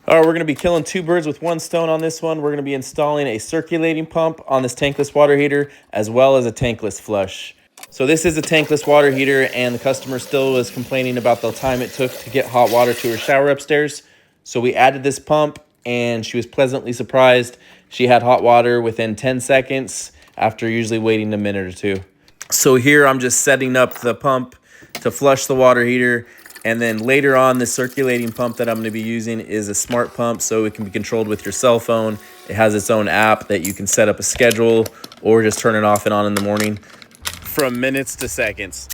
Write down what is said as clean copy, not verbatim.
All right, we're going to be killing two birds with one stone on this one. We're going to be installing a circulating pump on this tankless water heater as well as a tankless flush. So this is a tankless water heater, and the customer still was complaining about the time it took to get hot water to her shower upstairs. So we added this pump, and she was pleasantly surprised. She had hot water within 10 seconds after usually waiting a minute or two. So here I'm just setting up the pump to flush the water heater. And then later on, the circulating pump that I'm going to be using is a smart pump, so it can be controlled with your cell phone. It has its own app that you can set up a schedule or just turn it off and on in the morning from minutes to seconds.